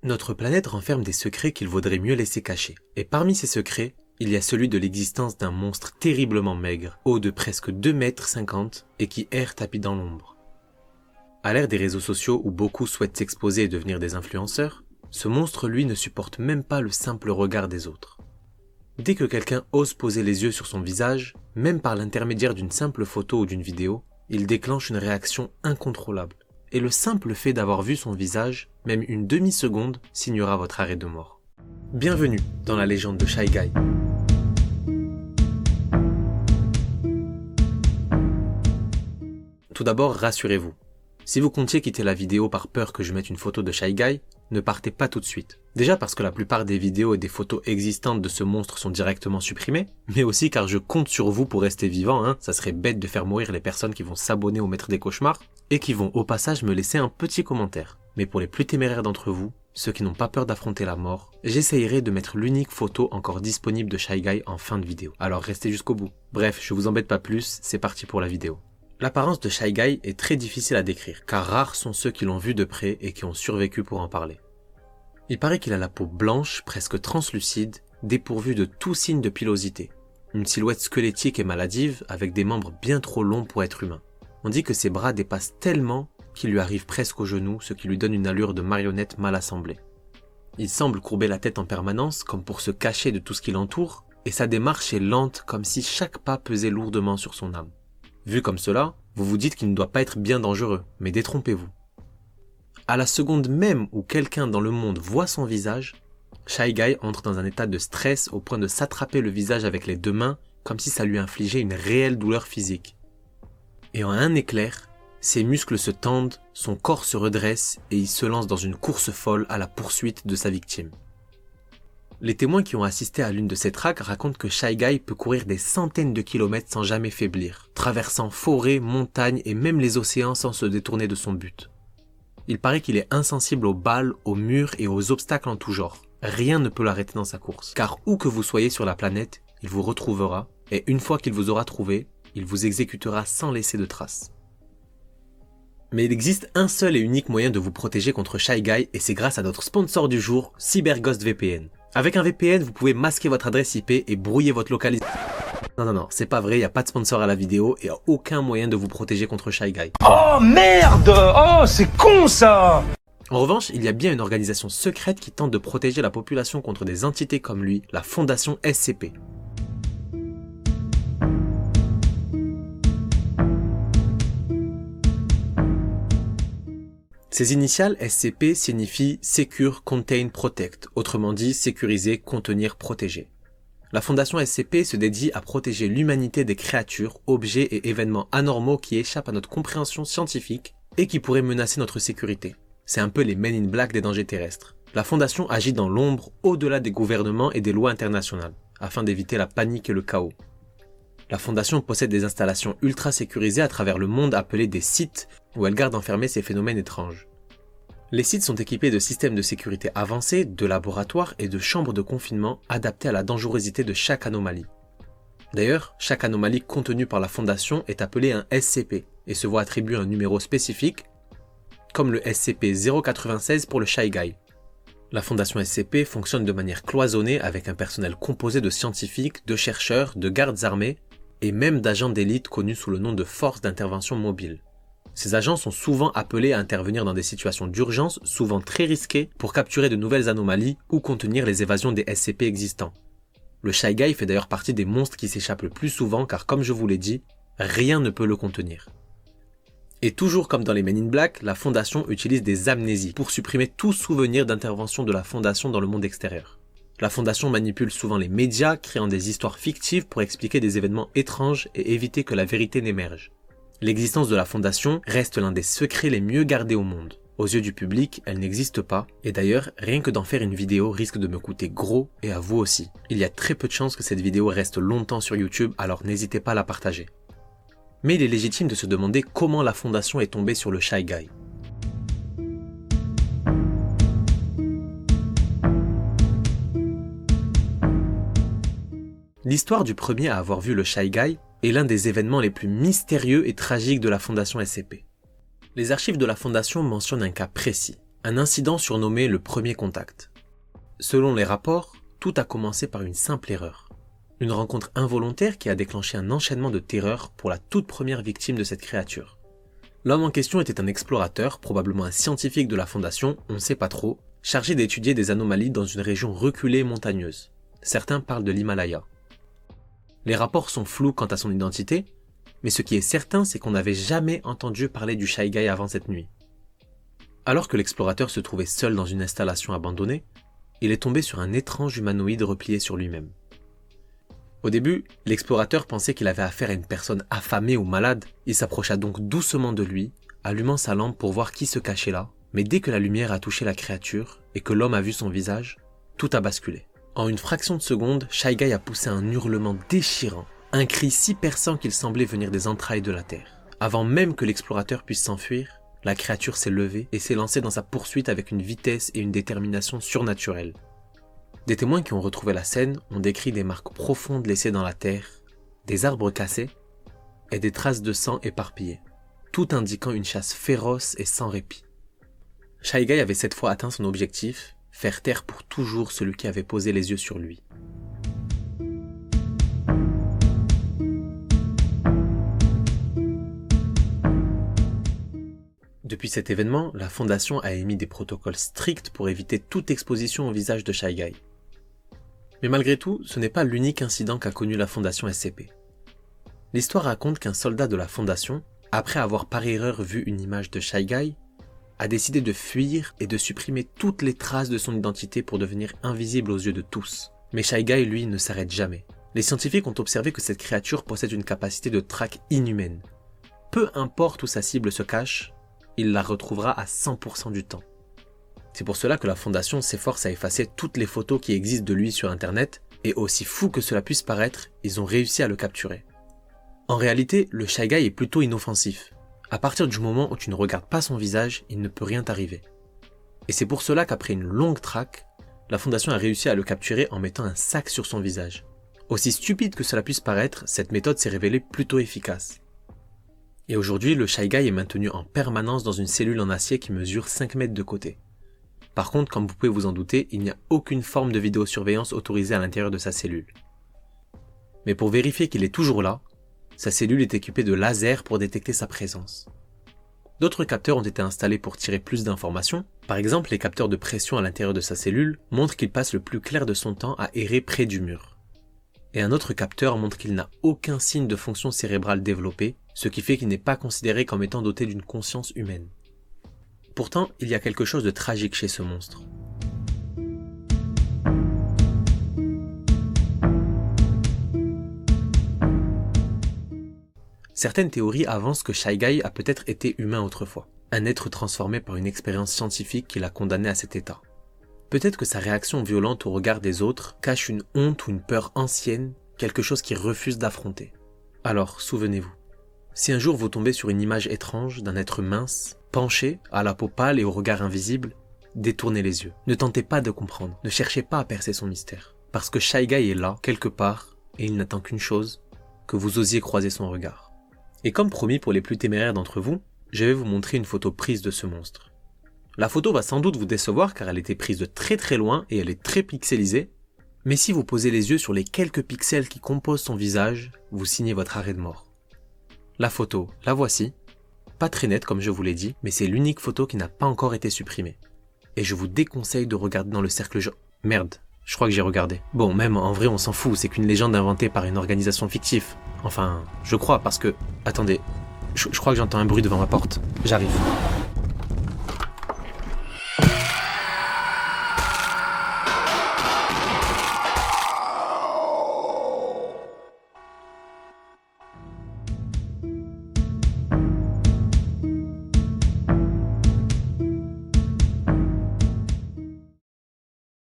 Notre planète renferme des secrets qu'il vaudrait mieux laisser cachés. Et parmi ces secrets, il y a celui de l'existence d'un monstre terriblement maigre, haut de presque 2,50 m et qui erre tapis dans l'ombre. À l'ère des réseaux sociaux où beaucoup souhaitent s'exposer et devenir des influenceurs, ce monstre lui ne supporte même pas le simple regard des autres. Dès que quelqu'un ose poser les yeux sur son visage, même par l'intermédiaire d'une simple photo ou d'une vidéo, il déclenche une réaction incontrôlable. Et le simple fait d'avoir vu son visage, même une demi-seconde, signera votre arrêt de mort. Bienvenue dans la légende de Shy Guy. Tout d'abord, rassurez-vous. Si vous comptiez quitter la vidéo par peur que je mette une photo de Shy Guy, ne partez pas tout de suite. Déjà parce que la plupart des vidéos et des photos existantes de ce monstre sont directement supprimées, mais aussi car je compte sur vous pour rester vivant, ça serait bête de faire mourir les personnes qui vont s'abonner au maître des cauchemars, et qui vont au passage me laisser un petit commentaire. Mais pour les plus téméraires d'entre vous, ceux qui n'ont pas peur d'affronter la mort, j'essayerai de mettre l'unique photo encore disponible de Shy Guy en fin de vidéo. Alors restez jusqu'au bout. Bref, je vous embête pas plus, c'est parti pour la vidéo. L'apparence de Shy Guy est très difficile à décrire, car rares sont ceux qui l'ont vu de près et qui ont survécu pour en parler. Il paraît qu'il a la peau blanche, presque translucide, dépourvue de tout signe de pilosité. Une silhouette squelettique et maladive, avec des membres bien trop longs pour être humain. On dit que ses bras dépassent tellement qu'il lui arrive presque aux genoux, ce qui lui donne une allure de marionnette mal assemblée. Il semble courber la tête en permanence, comme pour se cacher de tout ce qui l'entoure, et sa démarche est lente, comme si chaque pas pesait lourdement sur son âme. Vu comme cela, vous vous dites qu'il ne doit pas être bien dangereux, mais détrompez-vous. À la seconde même où quelqu'un dans le monde voit son visage, Shy Guy entre dans un état de stress au point de s'attraper le visage avec les deux mains, comme si ça lui infligeait une réelle douleur physique. Et en un éclair, ses muscles se tendent, son corps se redresse et il se lance dans une course folle à la poursuite de sa victime. Les témoins qui ont assisté à l'une de ces traques racontent que Shy Guy peut courir des centaines de kilomètres sans jamais faiblir, traversant forêts, montagnes et même les océans sans se détourner de son but. Il paraît qu'il est insensible aux balles, aux murs et aux obstacles en tout genre. Rien ne peut l'arrêter dans sa course, car où que vous soyez sur la planète, il vous retrouvera, et une fois qu'il vous aura trouvé, il vous exécutera sans laisser de traces. Mais il existe un seul et unique moyen de vous protéger contre Shy Guy, et c'est grâce à notre sponsor du jour, CyberGhost VPN. Avec un VPN, vous pouvez masquer votre adresse IP et brouiller votre localisation. Non, c'est pas vrai, il n'y a pas de sponsor à la vidéo et aucun moyen de vous protéger contre Shy Guy. Oh merde! Oh, c'est con ça! En revanche, il y a bien une organisation secrète qui tente de protéger la population contre des entités comme lui, la Fondation SCP. Ces initiales SCP signifient Secure, Contain, Protect, autrement dit sécuriser, contenir, protéger. La Fondation SCP se dédie à protéger l'humanité des créatures, objets et événements anormaux qui échappent à notre compréhension scientifique et qui pourraient menacer notre sécurité. C'est un peu les Men in Black des dangers terrestres. La Fondation agit dans l'ombre, au-delà des gouvernements et des lois internationales, afin d'éviter la panique et le chaos. La Fondation possède des installations ultra sécurisées à travers le monde appelées des sites, où elle garde enfermés ces phénomènes étranges. Les sites sont équipés de systèmes de sécurité avancés, de laboratoires et de chambres de confinement adaptés à la dangerosité de chaque anomalie. D'ailleurs, chaque anomalie contenue par la Fondation est appelée un SCP et se voit attribuer un numéro spécifique, comme le SCP-096 pour le Shy Guy. La Fondation SCP fonctionne de manière cloisonnée avec un personnel composé de scientifiques, de chercheurs, de gardes armés et même d'agents d'élite connus sous le nom de Forces d'intervention mobile. Ces agents sont souvent appelés à intervenir dans des situations d'urgence, souvent très risquées, pour capturer de nouvelles anomalies ou contenir les évasions des SCP existants. Le Shy Guy fait d'ailleurs partie des monstres qui s'échappent le plus souvent car comme je vous l'ai dit, rien ne peut le contenir. Et toujours comme dans les Men in Black, la Fondation utilise des amnésies pour supprimer tout souvenir d'intervention de la Fondation dans le monde extérieur. La Fondation manipule souvent les médias, créant des histoires fictives pour expliquer des événements étranges et éviter que la vérité n'émerge. L'existence de la Fondation reste l'un des secrets les mieux gardés au monde. Aux yeux du public, elle n'existe pas, et d'ailleurs, rien que d'en faire une vidéo risque de me coûter gros, et à vous aussi. Il y a très peu de chances que cette vidéo reste longtemps sur YouTube, alors n'hésitez pas à la partager. Mais il est légitime de se demander comment la Fondation est tombée sur le Shy Guy. L'histoire du premier à avoir vu le Shy Guy est l'un des événements les plus mystérieux et tragiques de la Fondation SCP. Les archives de la Fondation mentionnent un cas précis. Un incident surnommé le premier contact. Selon les rapports, tout a commencé par une simple erreur. Une rencontre involontaire qui a déclenché un enchaînement de terreur pour la toute première victime de cette créature. L'homme en question était un explorateur, probablement un scientifique de la Fondation, on ne sait pas trop, chargé d'étudier des anomalies dans une région reculée et montagneuse. Certains parlent de l'Himalaya. Les rapports sont flous quant à son identité, mais ce qui est certain, c'est qu'on n'avait jamais entendu parler du Shy Guy avant cette nuit. Alors que l'explorateur se trouvait seul dans une installation abandonnée, il est tombé sur un étrange humanoïde replié sur lui-même. Au début, l'explorateur pensait qu'il avait affaire à une personne affamée ou malade. Il s'approcha donc doucement de lui, allumant sa lampe pour voir qui se cachait là. Mais dès que la lumière a touché la créature et que l'homme a vu son visage, tout a basculé. En une fraction de seconde, Shy Guy a poussé un hurlement déchirant, un cri si perçant qu'il semblait venir des entrailles de la terre. Avant même que l'explorateur puisse s'enfuir, la créature s'est levée et s'est lancée dans sa poursuite avec une vitesse et une détermination surnaturelles. Des témoins qui ont retrouvé la scène ont décrit des marques profondes laissées dans la terre, des arbres cassés et des traces de sang éparpillées, tout indiquant une chasse féroce et sans répit. Shy Guy avait cette fois atteint son objectif, faire taire pour toujours celui qui avait posé les yeux sur lui. Depuis cet événement, la Fondation a émis des protocoles stricts pour éviter toute exposition au visage de Shy Guy. Mais malgré tout, ce n'est pas l'unique incident qu'a connu la Fondation SCP. L'histoire raconte qu'un soldat de la Fondation, après avoir par erreur vu une image de Shy Guy, a décidé de fuir et de supprimer toutes les traces de son identité pour devenir invisible aux yeux de tous. Mais Shy Guy, lui, ne s'arrête jamais. Les scientifiques ont observé que cette créature possède une capacité de traque inhumaine. Peu importe où sa cible se cache, il la retrouvera à 100% du temps. C'est pour cela que la Fondation s'efforce à effacer toutes les photos qui existent de lui sur Internet, et aussi fou que cela puisse paraître, ils ont réussi à le capturer. En réalité, le Shy Guy est plutôt inoffensif. À partir du moment où tu ne regardes pas son visage, il ne peut rien t'arriver. Et c'est pour cela qu'après une longue traque, la Fondation a réussi à le capturer en mettant un sac sur son visage. Aussi stupide que cela puisse paraître, cette méthode s'est révélée plutôt efficace. Et aujourd'hui, le Shy Guy est maintenu en permanence dans une cellule en acier qui mesure 5 mètres de côté. Par contre, comme vous pouvez vous en douter, il n'y a aucune forme de vidéosurveillance autorisée à l'intérieur de sa cellule. Mais pour vérifier qu'il est toujours là, sa cellule est équipée de lasers pour détecter sa présence. D'autres capteurs ont été installés pour tirer plus d'informations. Par exemple, les capteurs de pression à l'intérieur de sa cellule montrent qu'il passe le plus clair de son temps à errer près du mur. Et un autre capteur montre qu'il n'a aucun signe de fonction cérébrale développée, ce qui fait qu'il n'est pas considéré comme étant doté d'une conscience humaine. Pourtant, il y a quelque chose de tragique chez ce monstre. Certaines théories avancent que Shy Guy a peut-être été humain autrefois, un être transformé par une expérience scientifique qui l'a condamné à cet état. Peut-être que sa réaction violente au regard des autres cache une honte ou une peur ancienne, quelque chose qu'il refuse d'affronter. Alors, souvenez-vous, si un jour vous tombez sur une image étrange d'un être mince, penché, à la peau pâle et au regard invisible, détournez les yeux. Ne tentez pas de comprendre, ne cherchez pas à percer son mystère. Parce que Shy Guy est là, quelque part, et il n'attend qu'une chose, que vous osiez croiser son regard. Et comme promis pour les plus téméraires d'entre vous, je vais vous montrer une photo prise de ce monstre. La photo va sans doute vous décevoir car elle a été prise de très très loin et elle est très pixelisée, mais si vous posez les yeux sur les quelques pixels qui composent son visage, vous signez votre arrêt de mort. La photo, la voici. Pas très nette comme je vous l'ai dit, mais c'est l'unique photo qui n'a pas encore été supprimée. Et je vous déconseille de regarder dans le cercle jaune. Merde, je crois que j'ai regardé. Bon, même en vrai on s'en fout, c'est qu'une légende inventée par une organisation fictive. Enfin, je crois parce que... Attendez, je crois que j'entends un bruit devant ma porte. J'arrive.